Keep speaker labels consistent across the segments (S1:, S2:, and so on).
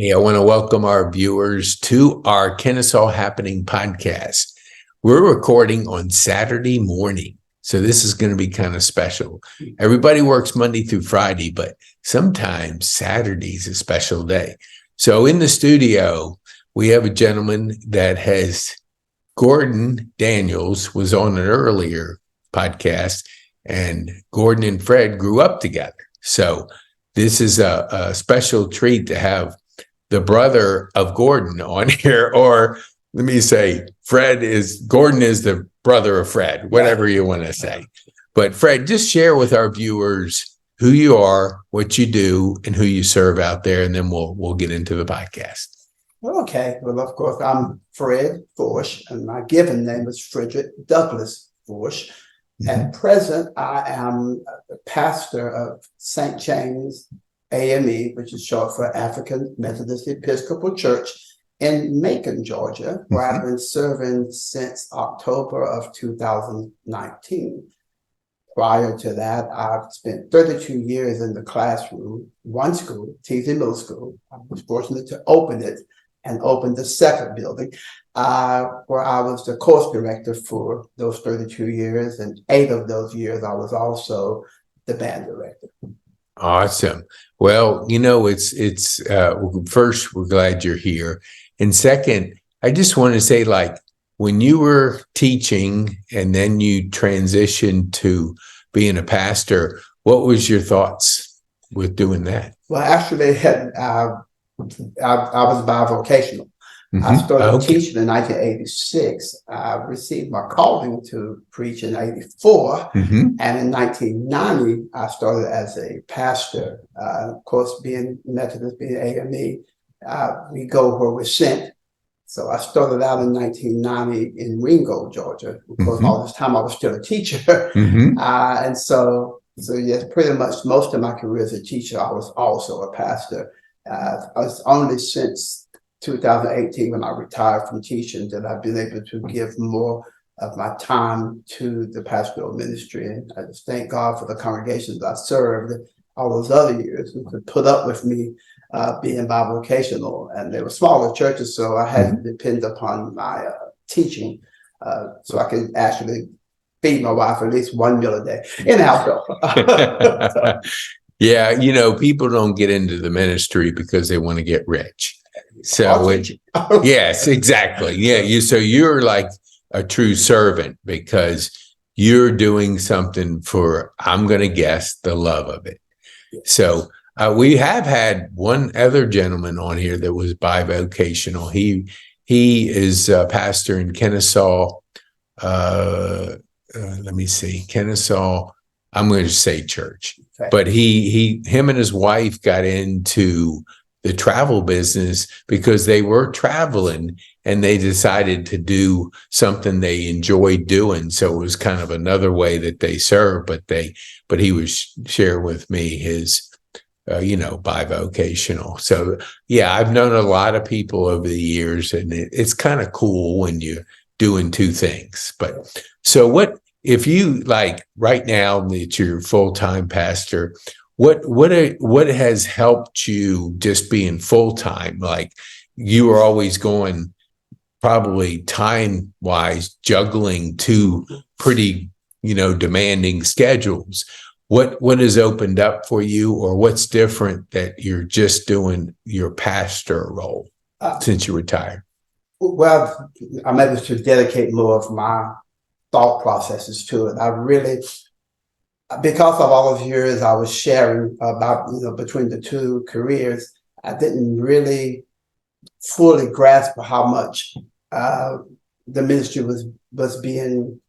S1: Hey, I want to welcome our viewers to our Kennesaw Happening podcast. We're recording on Saturday morning, so this is going to be kind of special. Everybody works Monday through Friday, but sometimes Saturday's a special day. So in the studio, we have a gentleman that has, Gordon Daniels was on an earlier podcast, and Gordon and Fred grew up together. So this is a special treat to have the brother of Gordon on here, or let me say, Gordon is the brother of Fred, whatever you want to say. But Fred, just share with our viewers who you are, what you do, and who you serve out there, and then we'll get into the podcast.
S2: Okay. Well, of course, I'm Fred Forsh, and my given name is Frederick Douglas Forsh. Mm-hmm. At present, I am the pastor of St. James AME, which is short for African Methodist Episcopal Church in Macon, Georgia, where I've been serving since October of 2019. Prior to that, I've spent 32 years in the classroom, one school, Teasy Middle School. I was fortunate to open it and open the second building, where I was the course director for those 32 years. And 8 of those years, I was also the band director.
S1: Awesome. Well, it's first, we're glad you're here. And second, I just want to say, like, when you were teaching and then you transitioned to being a pastor, what was your thoughts with doing that?
S2: Well, actually, I was bivocational. Mm-hmm. I started teaching in 1986. I received my calling to preach in 84. Mm-hmm. And in 1990, I started as a pastor. Of course, being Methodist, being AME, we go where we're sent. So I started out in 1990 in Ringo, Georgia. Of course, mm-hmm. all this time I was still a teacher. Mm-hmm. And so yes, pretty much most of my career as a teacher, I was also a pastor. I was only since 2018, when I retired from teaching, that I've been able to give more of my time to the pastoral ministry. And I just thank God for the congregations I served all those other years who could put up with me being bivocational. And they were smaller churches, so I had to depend upon my teaching so I could actually feed my wife at least one meal a day in the house.
S1: Yeah, people don't get into the ministry because they want to get rich. So yes, exactly. Yeah. So you're like a true servant because you're doing something for, I'm going to guess, the love of it. So we have had one other gentleman on here that was bivocational. He is a pastor in Kennesaw. Let me see, Kennesaw. I'm going to say church, but him and his wife got into the travel business because they were traveling and they decided to do something they enjoyed doing. So it was kind of another way that they serve, but he was sharing with me his, bivocational. So yeah, I've known a lot of people over the years, and it's kind of cool when you're doing two things. But so if you, like, right now that you're full-time pastor, what has helped you just being full-time? Like, you were always going, probably time-wise, juggling two pretty, demanding schedules. What has opened up for you, or what's different that you're just doing your pastor role since you retired?
S2: Well, I'm able to dedicate more of my thought processes to it. I really, because of all of years I was sharing about, between the two careers, I didn't really fully grasp how much the ministry was being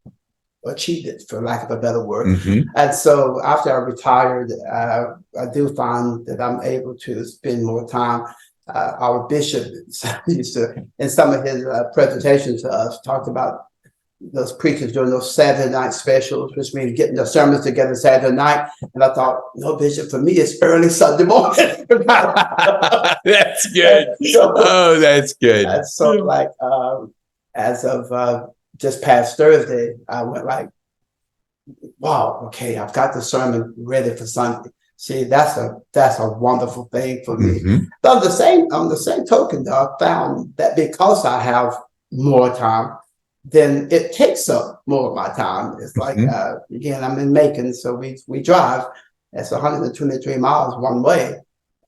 S2: achieved, for lack of a better word. Mm-hmm. And so after I retired, I do find that I'm able to spend more time. Our bishop used to, in some of his presentations to us, talked about those preachers doing those Saturday night specials, which means getting the sermons together Saturday night. And I thought, no, Bishop, for me, it's early Sunday morning.
S1: That's good. That's good.
S2: And so, like, as of just past Thursday, I went like, wow, okay, I've got the sermon ready for Sunday. See, that's a wonderful thing for me.
S1: Mm-hmm.
S2: But on the same token, though, I found that because I have more time, then it takes up more of my time. It's like again, I'm in Macon, so we drive. That's 123 miles one way.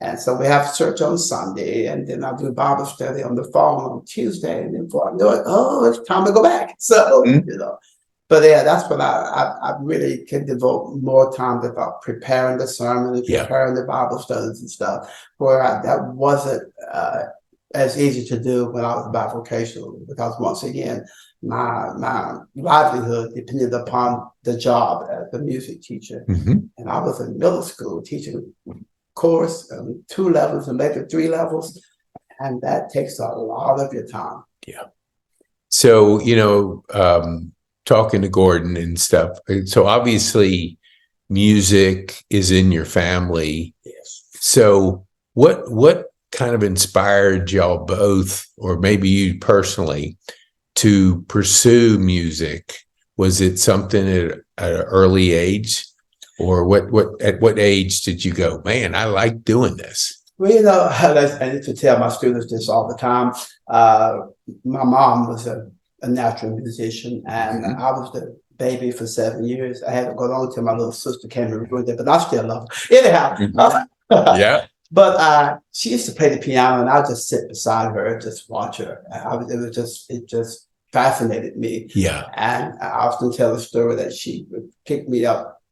S2: And so we have church on Sunday, and then I do Bible study on the phone on Tuesday, and then before I know it, oh, it's time to go back. So, but yeah, that's what I really can devote more time to about preparing the sermon and preparing the Bible studies and stuff, where that wasn't as easy to do when I was bivocational, because once again, my livelihood depended upon the job as a music teacher. And I was in middle school teaching course, 2 levels and maybe 3 levels, and that takes a lot of your time.
S1: Yeah. So, talking to Gordon and stuff, so obviously music is in your family.
S2: Yes.
S1: So what kind of inspired y'all both, or maybe you personally, to pursue music? Was it something at an early age? Or at what age did you go, man, I like doing this?
S2: Well, I need to tell my students this all the time. My mom was a natural musician, and I was the baby for 7 years. I had to go on till my little sister came and ruined it, but I still love her. Anyhow,
S1: yeah.
S2: But she used to play the piano, and I'd just sit beside her and just watch her. It just fascinated me.
S1: Yeah.
S2: And I often tell the story that she would pick me up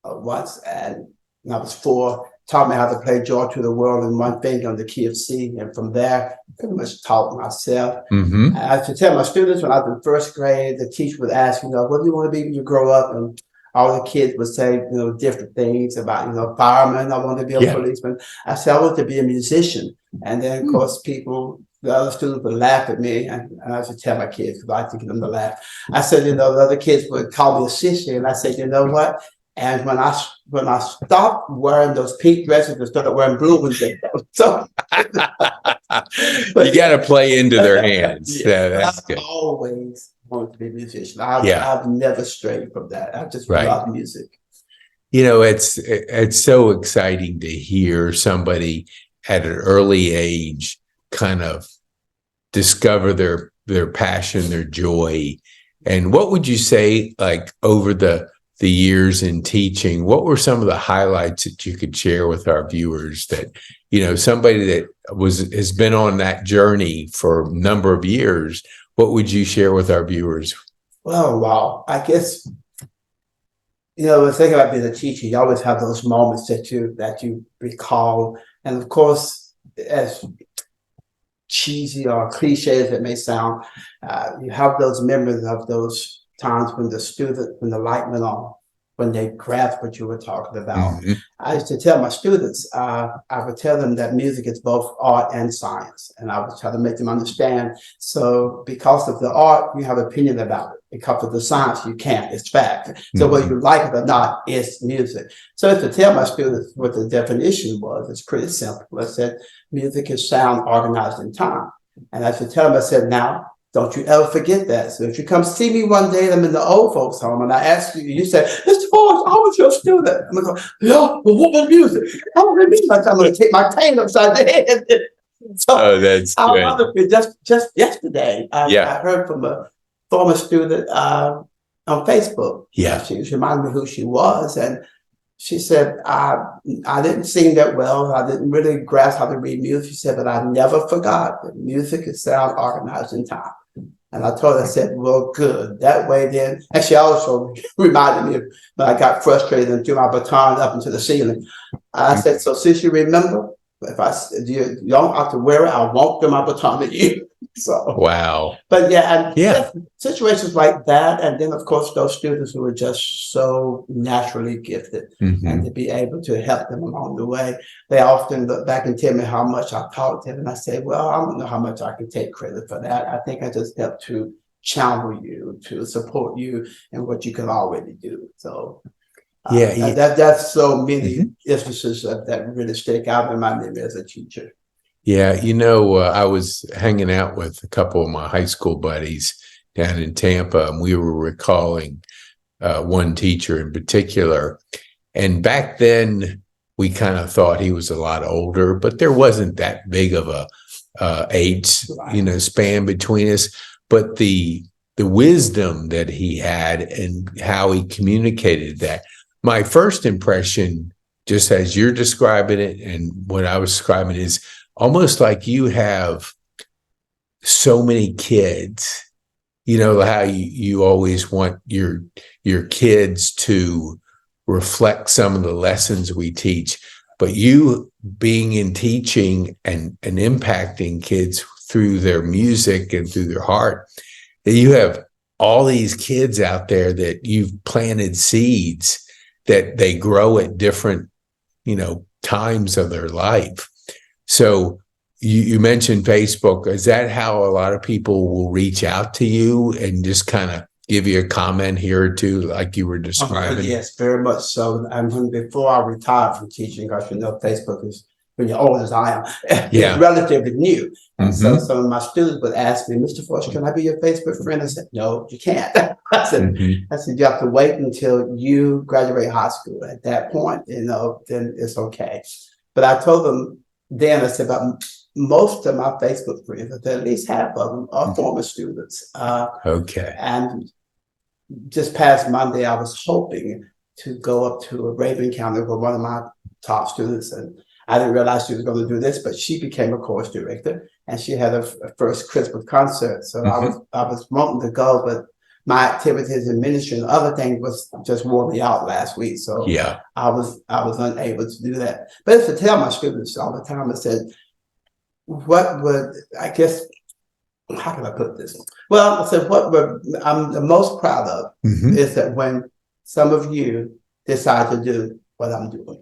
S2: once, and when I was 4, taught me how to play Joy to the World in one finger on the key of C, and from there, pretty much taught myself. I used to tell my students when I was in 1st grade, the teacher would ask, what do you want to be when you grow up? And all the kids would say, different things about, fireman, I want to be a policeman. I said, I want to be a musician. And then, of course, the other students would laugh at me, and I used to tell my kids, because I like to get them to laugh. I said, the other kids would call me a sissy, and I said, you know what? And when I stopped wearing those pink dresses and started wearing blue ones, so
S1: you got to play into their hands. Yeah, that's
S2: I've
S1: good.
S2: always wanted to be a musician. I've never strayed from that. I just love music.
S1: It's so exciting to hear somebody at an early age kind of discover their passion, their joy. And what would you say, like, over the years in teaching, what were some of the highlights that you could share with our viewers that, somebody that has been on that journey for a number of years, what would you share with our viewers?
S2: Well, wow. I guess, the thing about being a teacher, you always have those moments that you recall. And of course, as cheesy or cliche as it may sound, you have those memories of those times when the light went on, when they grasped what you were talking about. I used to tell my students, I would tell them that music is both art and science, and I would try to make them understand. So because of the art, you have opinion about it. Because of the science, you can't. It's fact. So whether you like it or not, it's music. So to tell my students what the definition was, it's pretty simple. I said, music is sound organized in time. And I should tell them, I said, now, don't you ever forget that. So if you come see me one day, I'm in the old folks' home, and I ask you, you say, Mr. Forsh, I was your student. I'm going to go, yeah, well, what was music? I don't really mean much. I'm going to take my cane upside the head. So
S1: that's
S2: I'll
S1: good.
S2: never forget, just yesterday, I heard from a former student on Facebook.
S1: Yeah.
S2: She reminded me who she was, and she said, I didn't sing that well. I didn't really grasp how to read music. She said, but I never forgot that music is sound organized in time. And I told her, I said, well, good. That way then, and she also reminded me of when I got frustrated and threw my baton up into the ceiling. I said, so since you remember, if you don't have to wear it, I won't throw my baton at you. So
S1: wow.
S2: But situations like that, and then of course those students who are just so naturally gifted, and to be able to help them along the way, they often look back and tell me how much I taught them, and I say, well, I don't know how much I can take credit for that. I think I just helped to channel you, to support you in what you can already do. So that's so many instances that really stick out in my memory as a teacher.
S1: Yeah, I was hanging out with a couple of my high school buddies down in Tampa, and we were recalling one teacher in particular. And back then, we kind of thought he was a lot older, but there wasn't that big of a age, span between us. But the wisdom that he had and how he communicated that. My first impression, just as you're describing it and what I was describing, is almost like you have so many kids. You know how you always want your kids to reflect some of the lessons we teach, but you being in teaching and impacting kids through their music and through their heart, that you have all these kids out there that you've planted seeds that they grow at different, times of their life. So you mentioned Facebook. Is that how a lot of people will reach out to you and just kind of give you a comment here or two, like you were describing?
S2: Yes, very much so. And before I retired from teaching, because Facebook is, when you're old as I am, it's relatively new. And so some of my students would ask me, Mr. Forsh, can I be your Facebook friend? I said, no, you can't. I said, you have to wait until you graduate high school. At that point, then it's okay. But I told them then, I said, about most of my Facebook friends, at least half of them are former students.
S1: Okay.
S2: And just past Monday, I was hoping to go up to Raven County with one of my top students, and I didn't realize she was going to do this, but she became a course director, and she had a first Christmas concert. So I was wanting to go, but my activities in ministry and other things was just wore me out last week. So I was unable to do that. But I to tell my students all the time, I said, what would, I guess, how can I put this? Well, I said, what I'm the most proud of is that when some of you decide to do what I'm doing.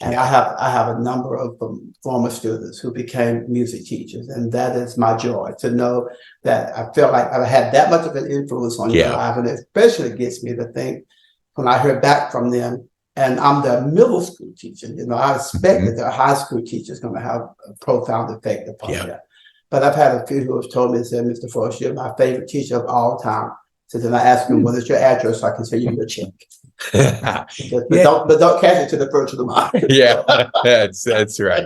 S2: And I have a number of former students who became music teachers, and that is my joy to know that I feel like I've had that much of an influence on your life, and it especially gets me to think when I hear back from them. And I'm the middle school teacher. I expect that the high school teacher is going to have a profound effect upon them. But I've had a few who have told me, said, Mr. Forsh, you're my favorite teacher of all time. So then I asked them, what is your address so I can send you your check? But don't cash it to the first of the month.
S1: That's right.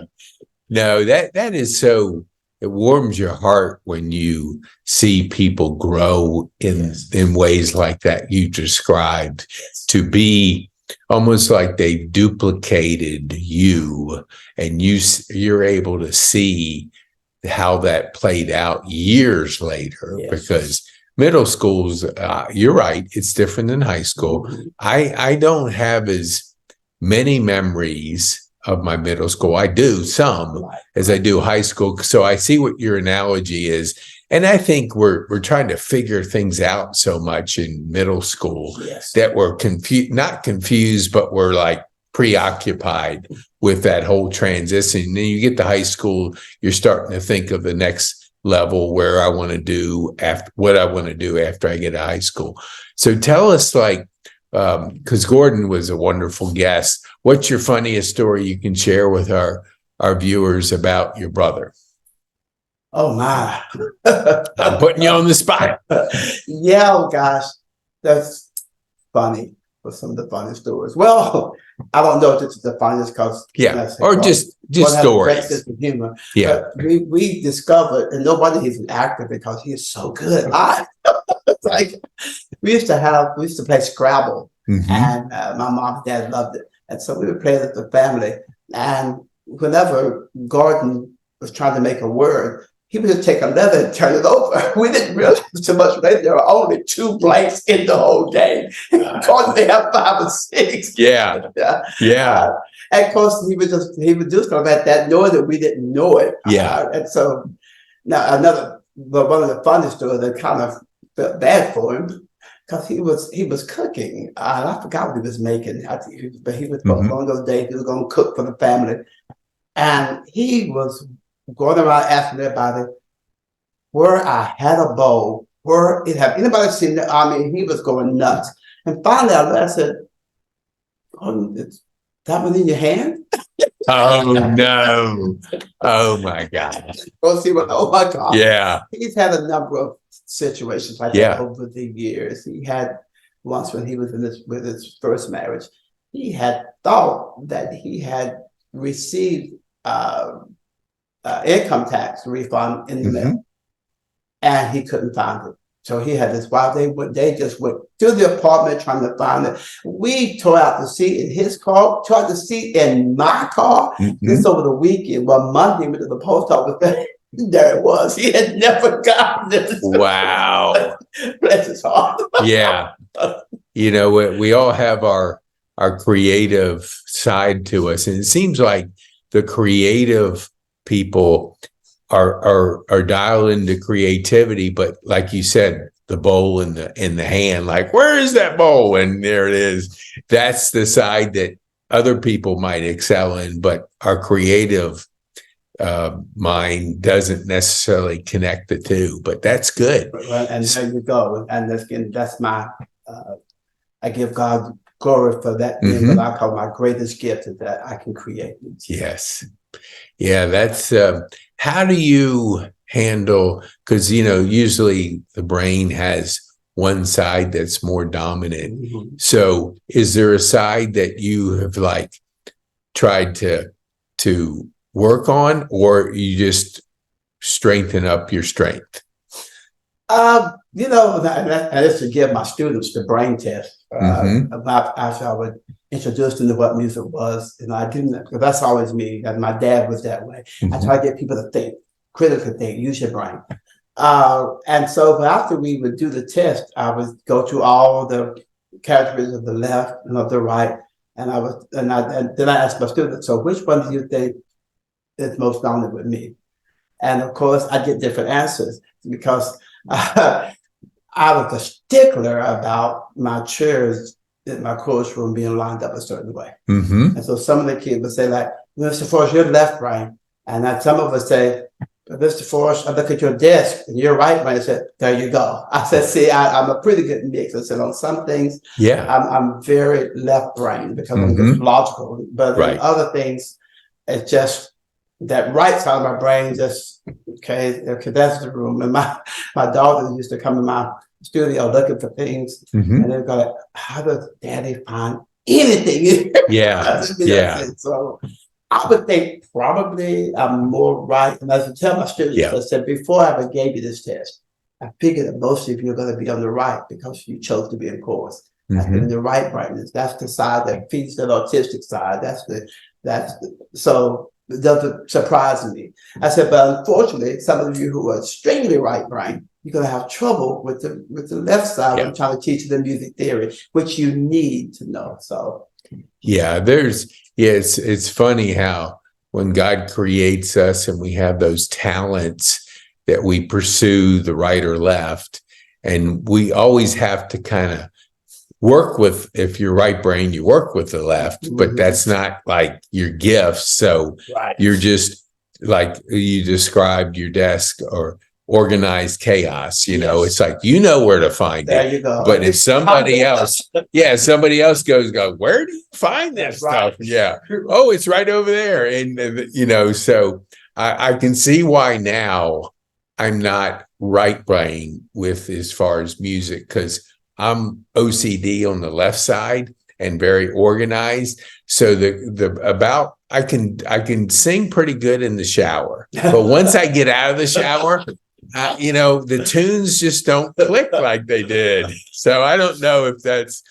S1: No, that is so, it warms your heart when you see people grow in ways like that you described, to be almost like they duplicated you, and you're able to see how that played out years later. Because middle schools, you're right, it's different than high school. I don't have as many memories of my middle school. I do some as I do high school. So I see what your analogy is. And I think we're trying to figure things out so much in middle school that we're not confused, but we're like preoccupied with that whole transition. And then you get to high school, you're starting to think of the next level, where I want to do what I want to do after I get to high school. So tell us, because Gordon was a wonderful guest, what's your funniest story you can share with our viewers about your brother?
S2: Oh my.
S1: I'm putting you on the spot.
S2: Oh gosh, that's funny. For some of the funny stories. Well, I don't know if this is the funniest, because
S1: or just stories.
S2: Sense of humor. But we discovered, and nobody is an actor because he is so good. It's like we used to play Scrabble, and my mom and dad loved it, and so we would play with the family. And whenever Gordon was trying to make a word, he would just take a letter and turn it over. We didn't realize too much later there were only 2 blanks in the whole game. Of course, they have 5 or 6.
S1: And
S2: of course, he would do stuff at that, knowing that we didn't know it. And so now one of the funniest stories that kind of felt bad for him, because he was cooking. I forgot what he was making. But he was one of those days he was going to cook for the family, and he was going around asking everybody where I had a bowl, have anybody seen that? I mean, he was going nuts. And finally I said, is that one in your hand?
S1: Oh no. Oh my God.
S2: Oh my God.
S1: Yeah.
S2: He's had a number of situations like that over the years. He had once when he was with his first marriage. he had thought that he had received income tax refund in the mail, and he couldn't find it. So he had his wife. They just went to the apartment trying to find it. We tore out the seat in his car, tore out the seat in my car. This over the weekend. Well, Monday went to the post office. There it was. He had never gotten it.
S1: Wow.
S2: Bless his heart.
S1: Yeah. You know, we all have our creative side to us, and it seems like the creative people are dialed into creativity, but like you said, the bowl in the hand, like, where is that bowl? And there it is. That's the side that other people might excel in, but our creative mind doesn't necessarily connect the two. But that's good.
S2: And there you go. And that's my I give God glory for that being what I call my greatest gift, is that I can create.
S1: Yes. Yeah, that's how do you handle, because usually the brain has one side that's more dominant. So is there a side that you have like tried to work on, or you just strengthen up your strength?
S2: I used to give my students the brain test about after I would introduce them to what music was, and I didn't, because that's always me. And my dad was that way. I try to get people to think, critically think, use your brain. And so after we would do the test, I would go through all the characteristics of the left and of the right, and then I asked my students, so which one do you think is most dominant with me? And of course, I get different answers because I was a stickler about my chairs in my courtroom being lined up a certain way. And so some of the kids would say, like, Mr. Forsh, you're left brain. And then some of us say, Mr. Forsh, I look at your desk and you're right brain. I said, there you go. I said, see, I'm a pretty good mix. I said, on some things, I'm very left brain because I'm just logical. But in other things, it's just that right side of my brain just, okay, that's the room. And my daughter used to come in my studio looking for things, and they'd go like, how does daddy find anything? So I would think probably I'm more right. And as I tell my students, I said, before I ever gave you this test, I figured that most of you are going to be on the right because you chose to be in chorus. And the right brightness, that's the side that feeds the autistic side. So it doesn't surprise me. I said, but unfortunately, some of you who are extremely right brain, you're going to have trouble with the left side when I'm trying to teach you the music theory, which you need to know. So it's funny how when God creates us and we have those talents that we pursue the right or left, and we always have to kind of work with, if you're right brain, you work with the left, but that's not like your gifts. So you're just like you described your desk or organized chaos, it's like, where to find there
S1: it.
S2: You go.
S1: But if somebody else, somebody else goes, where do you find that stuff? Oh, it's right over there. And, so I can see why now I'm not right brain with as far as music, because I'm OCD on the left side and very organized. So I can sing pretty good in the shower, but once I get out of the shower, the tunes just don't click like they did. So I don't know if that's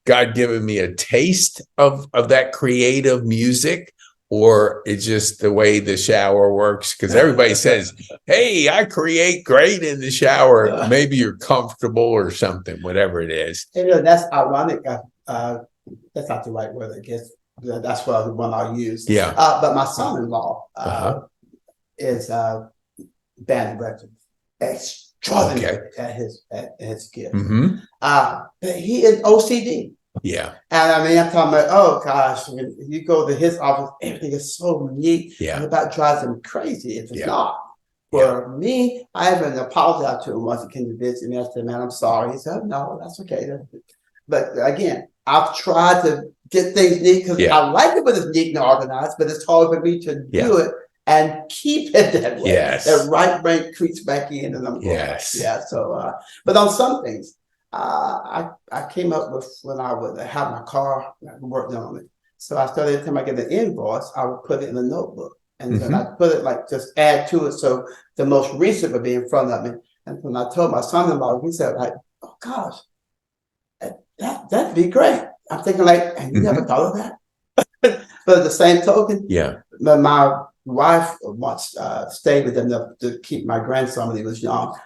S1: God giving me a taste of that creative music, or it's just the way the shower works. Because everybody says, hey, I create great in the shower. Maybe you're comfortable or something, whatever it is.
S2: That's ironic. That's not the right word, I guess. That's the one I'll use. But my son-in-law is band director, extraordinary at his gift. But he is OCD. And I'm talking about, oh gosh, when you go to his office, everything is so neat. And about drives him crazy if it's not. For me, I haven't apologized to him once he came to visit me. I said, man, I'm sorry. He said, no, that's okay. But again, I've tried to get things neat because I like it when it's neat and organized, but it's hard for me to do it and keep it that way. That right brain creeps back in, and I'm going, So, but on some things, I came up with when I would have my car working on it. So I started, every time I get an invoice, I would put it in a notebook. And then I put it like just add to it. So the most recent would be in front of me. And when I told my son-in-law, he said, like, oh gosh, that'd be great. I'm thinking like, and you never thought of that? But at the same token, my wife once stayed with them to keep my grandson when he was young.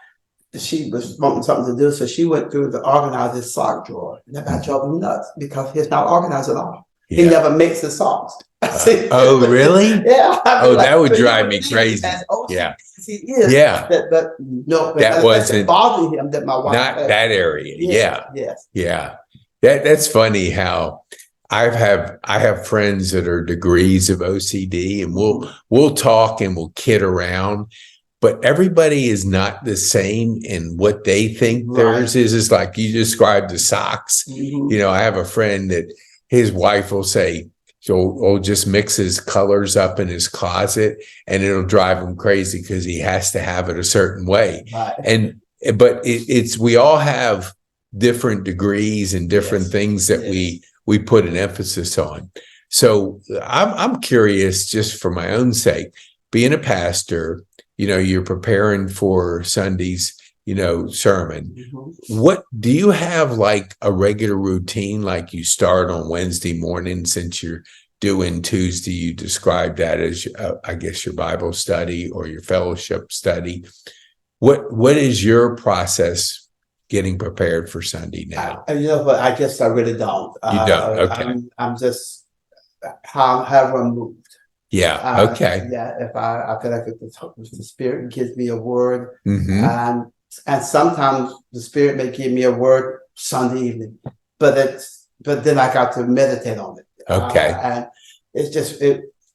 S2: She was wanting something to do, so she went through to organize his sock drawer. And that drove me nuts because he's not organized at all. He never makes his socks.
S1: Oh, really?
S2: Yeah.
S1: Oh, like, that would drive me crazy. Yeah.
S2: He is.
S1: Yeah.
S2: But no,
S1: that wasn't
S2: bothering him that my wife
S1: not had. That area.
S2: Yes,
S1: yeah.
S2: Yes.
S1: Yeah. That's funny how I have friends that are degrees of OCD, and we'll talk and we'll kid around, but everybody is not the same in what they think theirs is. It's like you described the socks. You know, I have a friend that his wife will say, so just mix his colors up in his closet, and it'll drive him crazy because he has to have it a certain way. But it's we all have different degrees and different things that we put an emphasis on. So I'm curious, just for my own sake, being a pastor, you know, you're preparing for Sunday's, you know, sermon. What do you have like a regular routine? Like you start on Wednesday morning, since you're doing Tuesday, you describe that as, I guess, your Bible study or your fellowship study. What is your process getting prepared for Sunday now?
S2: You know, but I guess I really don't.
S1: You don't? Okay.
S2: I'm just however I'm moved.
S1: Yeah. Okay.
S2: Yeah. If I feel like the Spirit gives me a word, and sometimes the Spirit may give me a word Sunday evening, but then I got to meditate on it.
S1: Okay.
S2: And it's just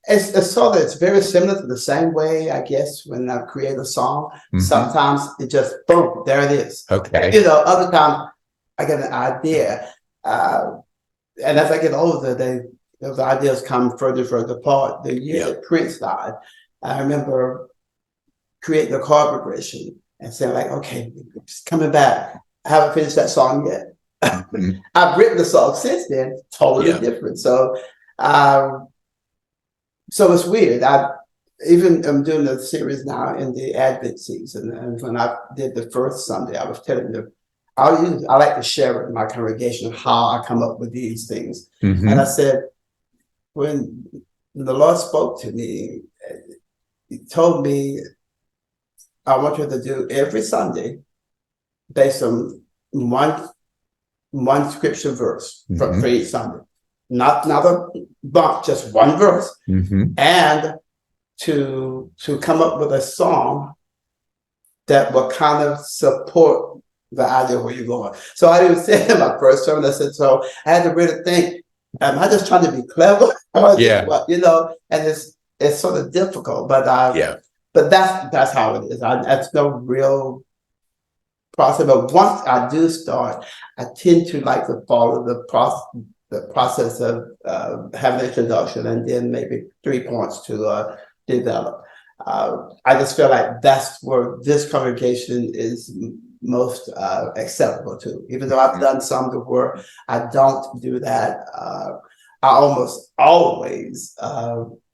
S2: it's sort of, it's very similar to the same way, I guess, when I create a song. Sometimes it just boom, there it is.
S1: Okay.
S2: You know, other times I get an idea, and as I get older, those ideas come further apart. The year that Prince died, I remember creating a chord progression and saying like, okay, it's coming back. I haven't finished that song yet. I've written the song since then, totally different. So it's weird. I'm doing the series now in the Advent season, and when I did the first Sunday, I was telling them I like to share with my congregation how I come up with these things. And I said, when the Lord spoke to me, He told me, I want you to do every Sunday based on one scripture verse for each Sunday. Not a bunch, just one verse. And to come up with a song that will kind of support the idea where you're going. So I even said in my first sermon, I said, so I had to really think, am I just trying to be clever? You know, and it's sort of difficult, but but that's how it is. That's no real process. But once I do start, I tend to like to follow the process of having an introduction and then maybe 3 points to develop. I just feel like that's where this congregation is most acceptable to. Even though I've done some to where I don't do that, I almost always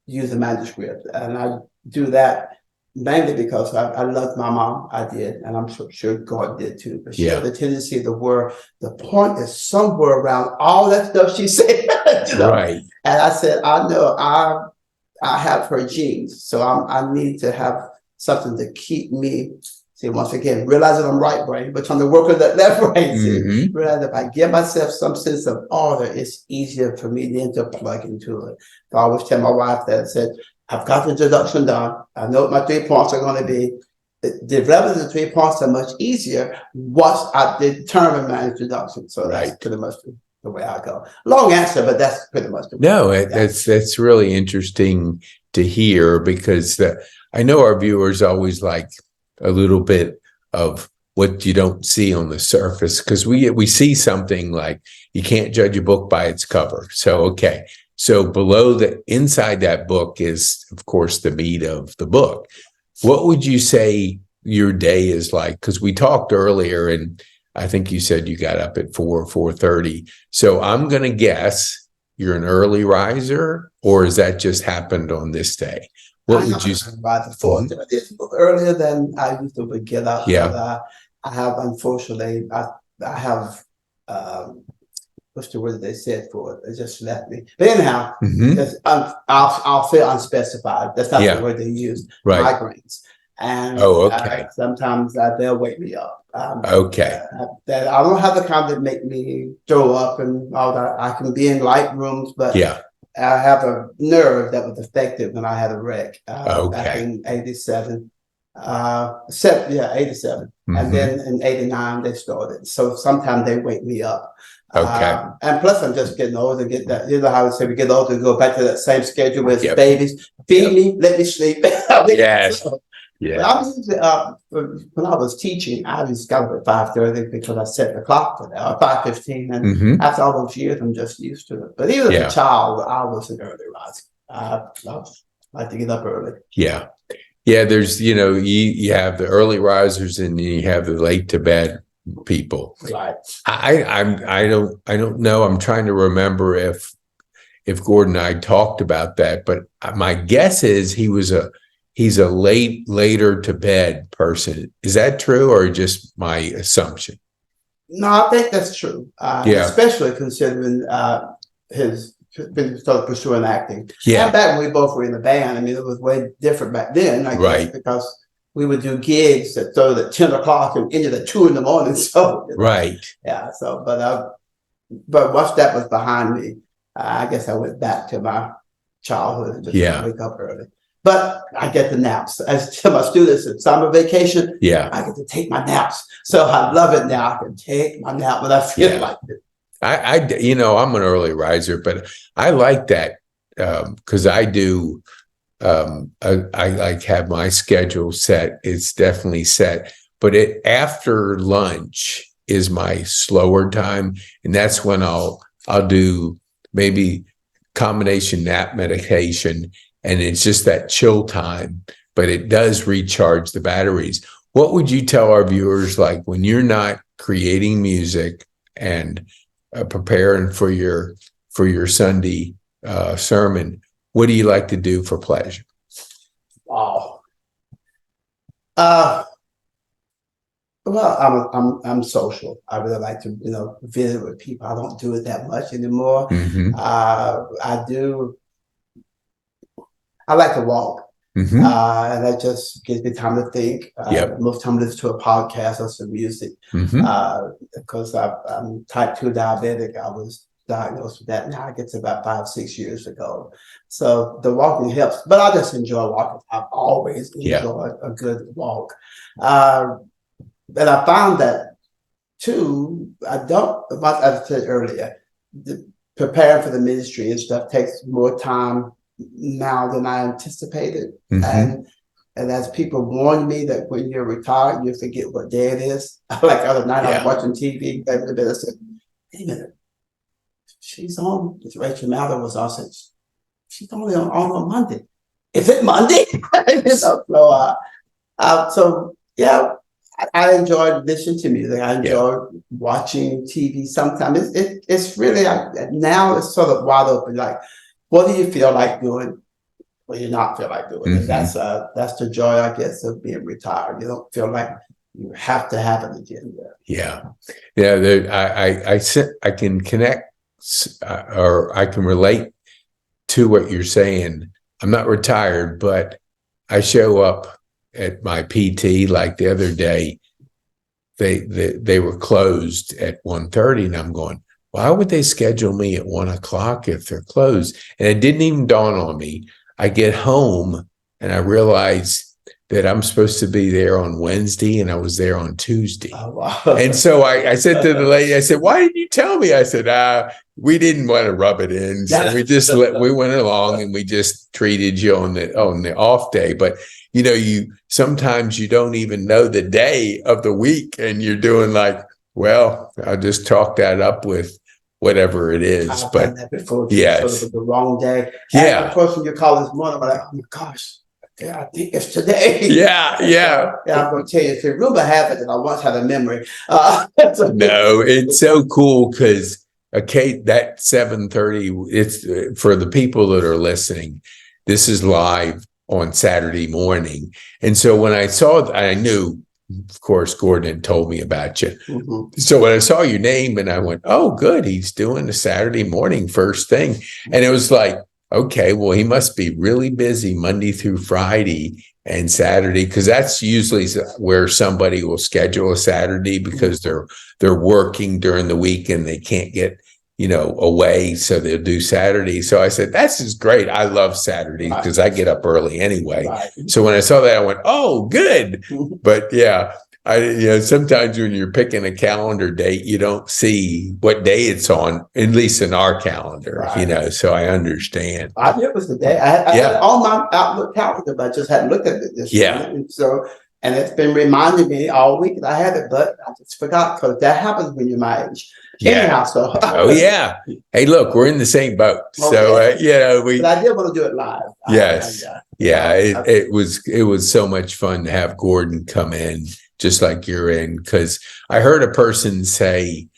S2: use a manuscript, and I do that mainly because I loved my mom. I did, and I'm sure God did too. But she had the tendency to where the point is somewhere around all that stuff she said. You know? Right. And I said, I know I have her genes, so I need to have something to keep me. See, once again, realizing I'm right brain, but trying to work with that left brain. See, realize if I give myself some sense of order, it's easier for me then to plug into it. So I always tell my wife that I said, I've got the introduction done. I know what my 3 points are going to be. Developing the 3 points are much easier once I determine my introduction. So that's pretty much the way I go. Long answer, but that's pretty much the way. No,
S1: that's really interesting to hear, because I know our viewers always like a little bit of what you don't see on the surface, because we see something like you can't judge a book by its cover. So, okay. So below inside that book is, of course, the meat of the book. What would you say your day is like? Because we talked earlier, and I think you said you got up at 4:30. So I'm going to guess you're an early riser, or has that just happened on this day? What would you say?
S2: By the 4:30, it's earlier than I used to get up.
S1: Yeah.
S2: But, I have, unfortunately, I have, what's the word they said for it? It just left me. But anyhow, I'll say unspecified. That's not the word they use.
S1: Right.
S2: Migraines. And sometimes they'll wake me up. That I don't have the kind that make me throw up and all that. I can be in light rooms, but I have a nerve that was affected when I had a wreck back in 87. 87. And then in 89 they started. So sometimes they wake me up. And plus I'm just getting older, get that, you know how I say we get older and go back to that same schedule as babies. Feed me, let me sleep.
S1: Yes.
S2: But I was usually when I was teaching, I just got up at 5:30 because I set the clock for that, or 5:15. And after all those years, I'm just used to it. But even as a child, I was an early riser. I like to get up early.
S1: Yeah. There's, you have the early risers and you have the late to bed people.
S2: Right.
S1: I don't know. I'm trying to remember if Gordon and I talked about that, but my guess is he's a later to bed person. Is that true or just my assumption?
S2: No, I think that's true. Especially considering his started pursuing acting. And back when we both were in the band, I mean, it was way different back then, I guess, because we would do gigs that started at 10 o'clock and ended at 2 a.m. So So, but once that was behind me, I guess I went back to my childhood and just wake up early. But I get the naps. As to my students at summer vacation, I get to take my naps. So I love it now. I can take my nap when I feel like it.
S1: I'm an early riser, but I like that because I do. I like have my schedule set. It's definitely set, but after lunch is my slower time, and that's when I'll do maybe combination nap medication, and it's just that chill time. But it does recharge the batteries. What would you tell our viewers, like when you're not creating music and preparing for your Sunday sermon, what do you like to do for pleasure?
S2: Wow. Well, I'm social. I really like to, visit with people. I don't do it that much anymore. I like to walk. And that just gives me time to think. Most time I listen to a podcast or some music. Because I'm type 2 diabetic. I was diagnosed with that now. I guess about 5-6 years ago. So the walking helps, but I just enjoy walking. I've always enjoyed a good walk. And I found that too, as I said earlier, preparing for the ministry and stuff takes more time now than I anticipated. And as people warn me that when you're retired, you forget what day it is. Like the other night, I was watching TV, and I said, wait a minute, she's on, Rachel Mather was on, said, she's only on Monday. Is it Monday? I enjoy listening to music. I enjoy watching TV sometimes. It's really, now it's sort of wide open. Like, what do you feel like doing? What do you not feel like doing? And that's the joy, I guess, of being retired. You don't feel like you have to have an agenda. I can connect,
S1: or I can relate to what you're saying. I'm not retired, but I show up at my PT. Like the other day, they were closed at 1:30, and I'm going, why would they schedule me at 1 o'clock if they're closed? And it didn't even dawn on me. I get home and I realize that I'm supposed to be there on Wednesday, and I was there on Tuesday.
S2: Oh, wow.
S1: And so I said to the lady, I said, why didn't you tell me? I said, we didn't want to rub it in. So we went along and we just treated you on the off day. But sometimes you don't even know the day of the week, and you're doing like, well, I'll just chalk that up with whatever it is.
S2: I've done that before. Sort of the wrong day. And of course, when you call this morning, I'm like, oh my gosh, I think it's today.
S1: Yeah.
S2: Yeah, I'm going to tell you, if rumor have it that I once had a memory.
S1: No, it's so cool because that 7:30, it's for the people that are listening, this is live on Saturday morning. And so when I saw that, I knew, of course, Gordon had told me about you.
S2: Mm-hmm.
S1: So when I saw your name and I went, oh, good, he's doing a Saturday morning first thing. And it was like, okay, well, he must be really busy Monday through Friday and Saturday, because that's usually where somebody will schedule a Saturday because they're working during the week and they can't get, away. So they'll do Saturday. So I said, that's just great. I love Saturdays because I get up early anyway.
S2: Right.
S1: So when I saw that, I went, oh, good. But yeah, sometimes when you're picking a calendar date, you don't see what day it's on, at least in our calendar,
S2: Right.
S1: so I understand.
S2: I knew it was the day. I had it on my Outlook calendar, but I just hadn't looked at it this morning. And it's been reminding me all week that I had it, but I just forgot, because that happens when you're my age.
S1: Yeah.
S2: Anyhow, so.
S1: Oh, yeah. Hey, look, we're in the same boat. Okay. So,
S2: but I did want to do it live.
S1: Yes. It was so much fun to have Gordon come in, just like you're in, because I heard a person say,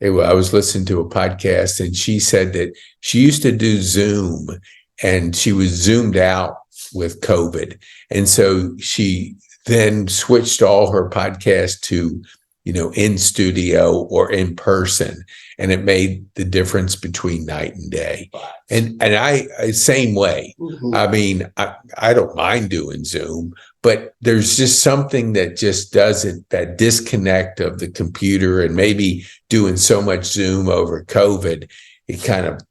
S1: I was listening to a podcast, and she said that she used to do Zoom, and she was Zoomed out with COVID. And so she then switched all her podcasts to, in studio or in person. And it made the difference between night and day. And I same way.
S2: Mm-hmm.
S1: I mean, I don't mind doing Zoom, but there's just something that just doesn't, that disconnect of the computer, and maybe doing so much Zoom over COVID, it kind of,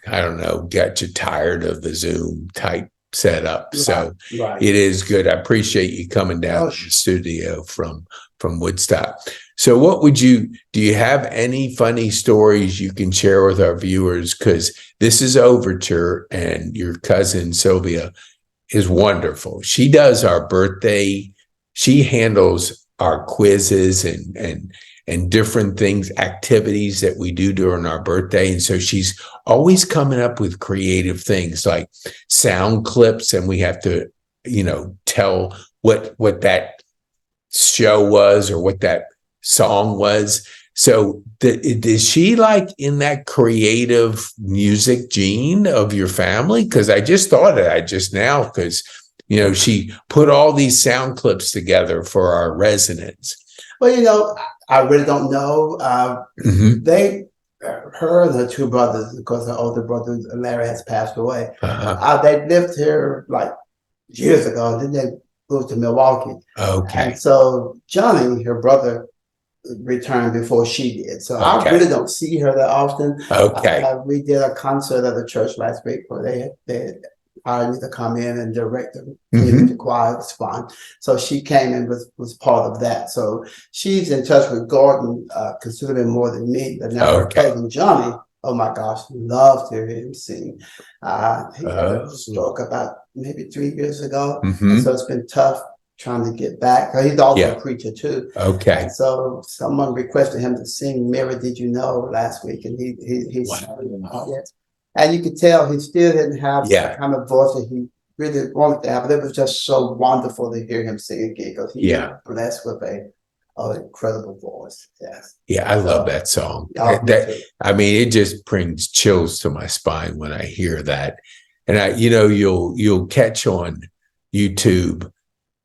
S1: I don't know, got you tired of the Zoom type setup. So it is good. I appreciate you coming down to the studio from Woodstock. So do you have any funny stories you can share with our viewers? Because this is Overture, and your cousin Sylvia is wonderful. She does our birthday. She handles our quizzes and different things, activities that we do during our birthday. And so she's always coming up with creative things like sound clips, and we have to, tell what that show was or what that song was. So is she like in that creative music gene of your family? Because I just thought of that just now, because, she put all these sound clips together for our residents.
S2: Well, I really don't know. Her and her two brothers, because her older brother Larry has passed away. They lived here like years ago, and then they moved to Milwaukee.
S1: Okay.
S2: And so Johnny, her brother, returned before she did. So I really don't see her that often.
S1: Okay.
S2: We did a concert at the church last week where they hired me to come in and direct the community choir. It was fun. So she came and was part of that. So she's in touch with Gordon considerably more than me. But now her cousin Johnny, oh my gosh, loved to hear him sing. He had a stroke about maybe 3 years ago. And so it's been tough trying to get back. He's also a preacher too.
S1: Okay.
S2: And so someone requested him to sing "Mary Did You Know" last week, and he sang it. And you could tell he still didn't have the kind of voice that he really wanted to have. But it was just so wonderful to hear him sing again, because he was blessed with an incredible voice. Yes. Yeah,
S1: I love that song. It just brings chills to my spine when I hear that. And you'll catch on YouTube,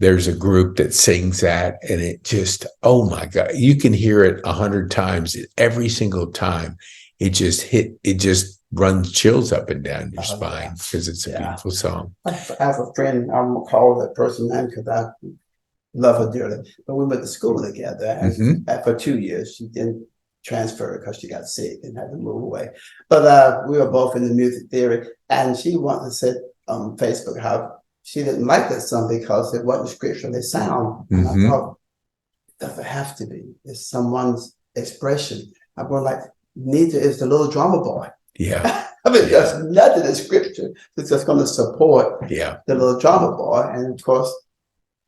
S1: there's a group that sings that, and it just, oh my God, you can hear it 100 times. Every single time it just runs chills up and down your spine, because it's a beautiful song.
S2: I have a friend, I won't call that person name because I love her dearly, but we went to school together, and for 2 years. She didn't transfer because she got sick and had to move away. But we were both in the music theory, and she once said on Facebook how she didn't like that song because it wasn't scripturally sound. And I thought, it doesn't have to be. It's someone's expression. I'm going like, neither is the little drummer boy.
S1: Yeah.
S2: There's nothing in scripture that's just going to support the little drummer boy. And of course,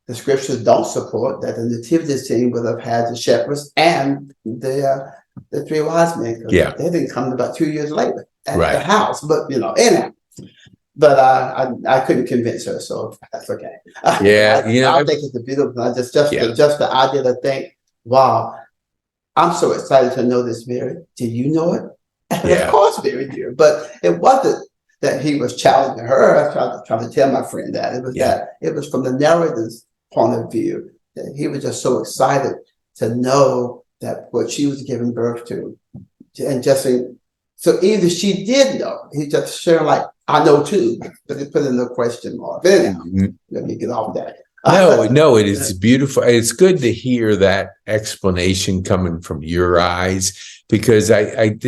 S2: the scriptures don't support that the nativity scene would have had the shepherds and the three wise men. They didn't come about 2 years later at the house. But anyhow. but I couldn't convince her, so that's okay.
S1: Yeah,
S2: I think it's a beautiful. Just the idea to think, wow, I'm so excited to know this, Mary. Do you know it? And of course, Mary did. But it wasn't that he was challenging her. I was trying to tell my friend that it was from the narrator's point of view that he was just so excited to know that what she was giving birth to, and just so either she did know, he just sharing like, I know too, but he put in the question mark. But anyhow, let me get off that.
S1: No, it is beautiful. It's good to hear that explanation coming from your eyes, because I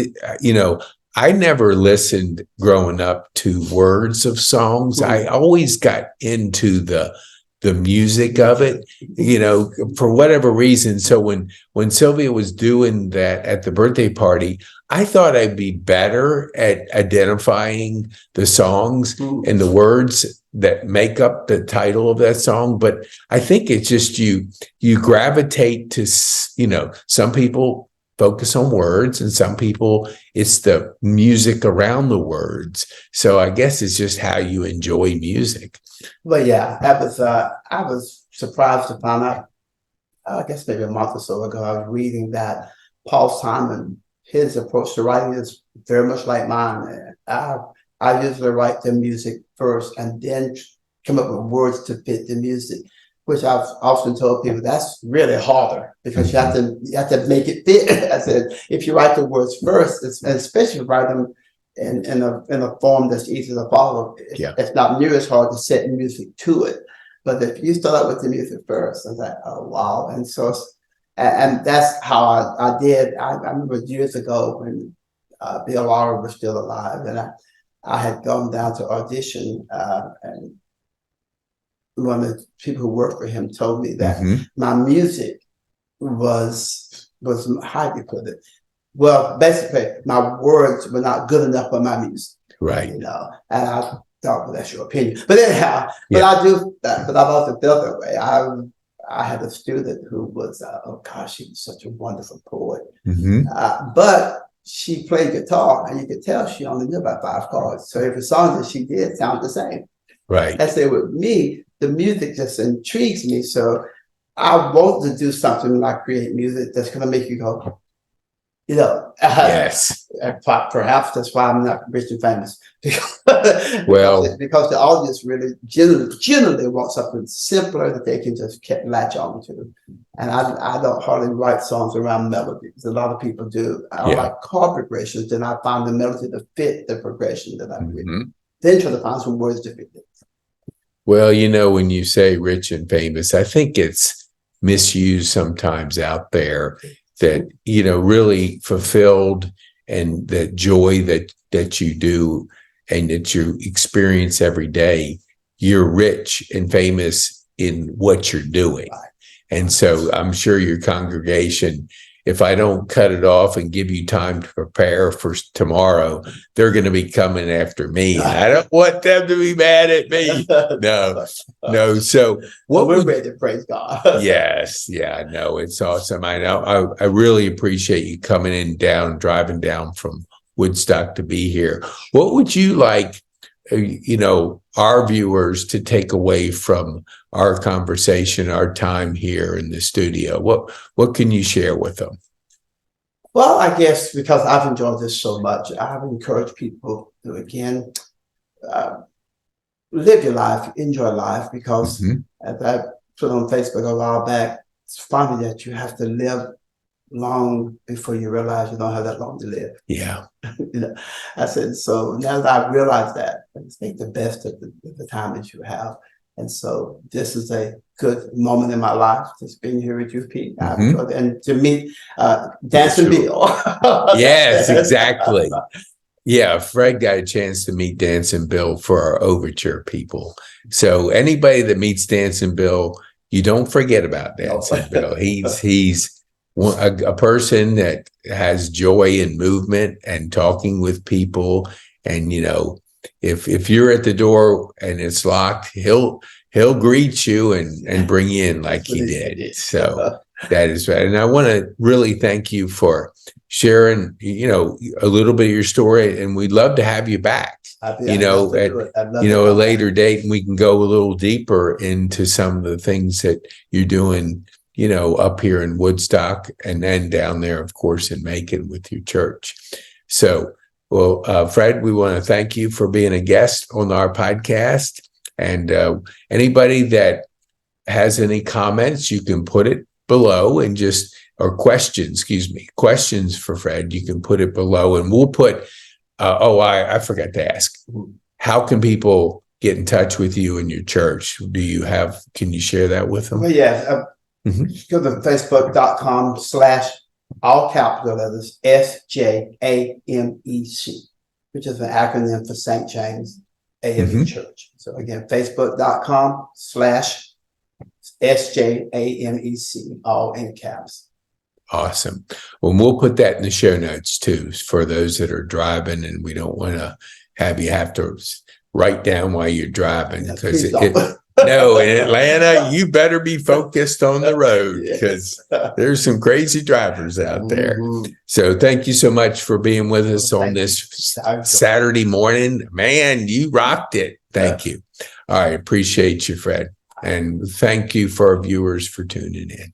S1: never listened growing up to words of songs. I always got into the music of it, for whatever reason. So when Sylvia was doing that at the birthday party, I thought I'd be better at identifying the songs and the words that make up the title of that song. But I think it's just you gravitate to, some people focus on words and some people it's the music around the words. So I guess it's just how you enjoy music.
S2: Well, yeah, I was surprised to find out, I guess maybe a month or so ago, I was reading that Paul Simon, his approach to writing is very much like mine. I usually write the music first and then come up with words to fit the music, which I've often told people that's really harder because you have to make it fit. I said, if you write the words first, and especially write them in a form that's easy to follow, it's not near as hard to set music to it. But if you start out with the music first, I was like, oh wow. And so and that's how I did. I remember years ago when Bill Lauer was still alive, and I had gone down to audition, and one of the people who worked for him told me that my music was how do you put it? Well, basically, my words were not good enough for my music,
S1: right?
S2: And I thought, well, that's your opinion, but anyhow, but I do that. But I've also felt that way. I had a student who was, oh gosh, she was such a wonderful poet, but she played guitar, and you could tell she only knew about 5 chords. So every song that she did sounded the same.
S1: Right.
S2: I say with me, the music just intrigues me. So I want to do something when I create music that's going to make you go,
S1: yes.
S2: Perhaps that's why I'm not rich and famous. because the audience really generally want something simpler that they can just latch on to. And I don't hardly write songs around melodies. A lot of people do. I like chord progressions, and I find the melody to fit the progression that I've written. Then try to find some words to fit it.
S1: Well, when you say rich and famous, I think it's misused sometimes out there that, really fulfilled, and that joy that you do and that you experience every day, you're rich and famous in what you're doing. And so I'm sure your congregation, if I don't cut it off and give you time to prepare for tomorrow, they're going to be coming after me. And I don't want them to be mad at me. No. So
S2: we're ready to praise God.
S1: Yes. Yeah, no, it's awesome. I know. I really appreciate you coming driving down from Woodstock to be here. What would you like, our viewers to take away from our conversation, our time here in the studio? What can you share with them?
S2: Well, I guess because I've enjoyed this so much, I've encouraged people to, again, live your life, enjoy life, because as I put on Facebook a while back, it's funny that you have to live long before you realize you don't have that long to live.
S1: Yeah.
S2: I said, so now that I've realized that, let's make the best of the time that you have. And so this is a good moment in my life, just being here with you, Pete. And to meet Dancing Bill.
S1: Yes, exactly. Yeah, Fred got a chance to meet Dancing Bill for our overture people. So anybody that meets Dancing Bill, you don't forget about Dancing Bill. He's a person that has joy in movement and talking with people. And, if you're at the door and it's locked, he'll greet you and bring you in like he did. So That is right. And I want to really thank you for sharing, a little bit of your story. And we'd love to have you back, at a later date, and we can go a little deeper into some of the things that you're doing, up here in Woodstock, and then down there, of course, in Macon with your church. So, well, Fred, we want to thank you for being a guest on our podcast. And anybody that has any comments, you can put it below, and or questions for Fred, you can put it below, and we'll put, I forgot to ask, how can people get in touch with you and your church? Can you share that with them?
S2: Well, yeah, go to facebook.com/ all capital letters SJAMEC, which is an acronym for St. James AME Church. So again, facebook.com/ SJAMEC, all in caps.
S1: Awesome. Well, we'll put that in the show notes too, for those that are driving, and we don't want to have you have to write down while you're driving, because no, in Atlanta, you better be focused on the road, because there's some crazy drivers out there. So thank you so much for being with us on this Saturday morning. Man, you rocked it. Thank you. All right. Appreciate you, Fred. And thank you for our viewers for tuning in.